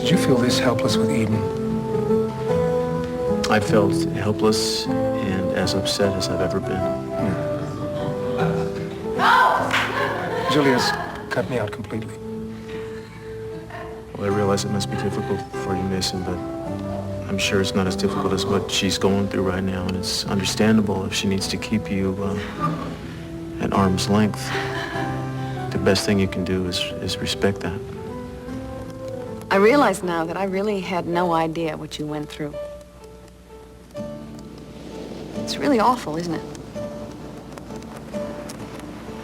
Did you feel this helpless with Eden? I felt helpless and as upset as I've ever been. Julia's cut me out completely. Well, I realize it must be difficult for you, Mason, but I'm sure it's not as difficult as what she's going through right now, and it's understandable if she needs to keep you at arm's length. The best thing you can do is respect that. I realize now that I really had no idea what you went through. It's really awful, isn't it?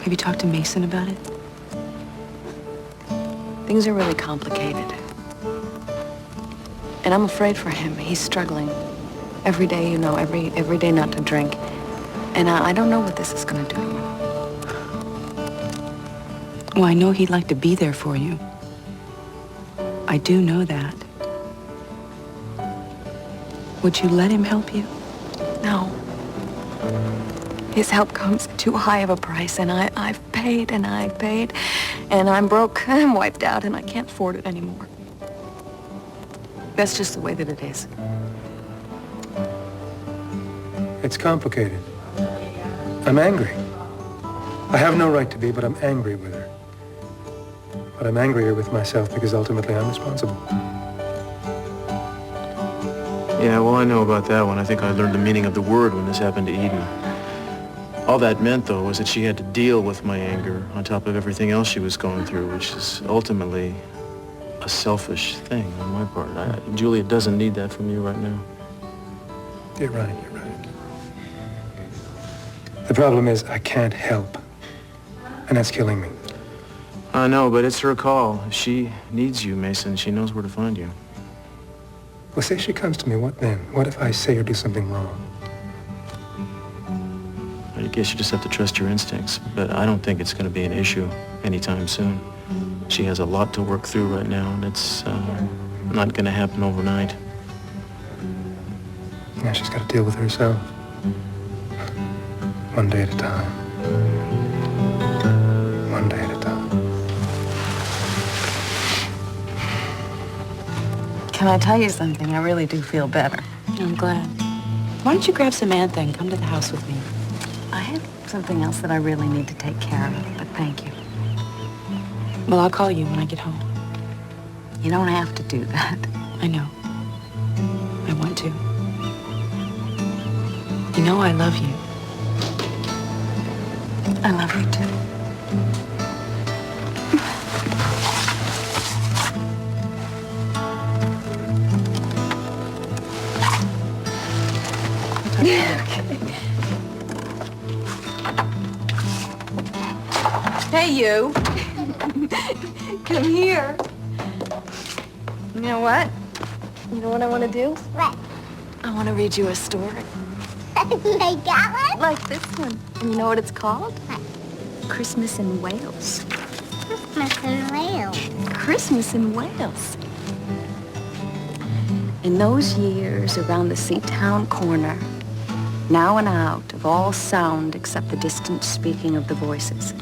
Have you talked to Mason about it? Things are really complicated. And I'm afraid for him. He's struggling. Every day, you know, every day not to drink. And I don't know what this is going to do to him. Well, I know he'd like to be there for you. I do know that. Would you let him help you? No. His help comes at too high of a price, and I've paid, and I've paid, and I'm broke, I'm wiped out, and I can't afford it anymore. That's just the way that it is. It's complicated. I'm angry. I have no right to be, but I'm angry with her. But I'm angrier with myself because ultimately I'm responsible. Yeah, well, I know about that one. I think I learned the meaning of the word when this happened to Eden. All that meant, though, was that she had to deal with my anger on top of everything else she was going through, which is ultimately a selfish thing on my part. Julia doesn't need that from you right now. You're right, you're right. The problem is I can't help, and that's killing me. I know, but it's her call. If she needs you, Mason, she knows where to find you. Well, say she comes to me, what then? What if I say or do something wrong? I guess you just have to trust your instincts, but I don't think it's going to be an issue anytime soon. She has a lot to work through right now, and it's not going to happen overnight. Yeah, she's got to deal with it herself. One day at a time. One day at a time. Can I tell you something? I really do feel better. I'm glad. Why don't you grab Samantha and come to the house with me? I have something else that I really need to take care of, but thank you. Well, I'll call you when I get home. You don't have to do that. I know. I want to. You know I love you. I love you too. Hey, you. Come here. You know what? You know what I want to do? What? I want to read you a story. Like that one? Like this one. And you know what it's called? What? Christmas in Wales. Christmas in Wales. Christmas in Wales. In those years around the Seatown corner, now and out of all sound except the distant speaking of the voices.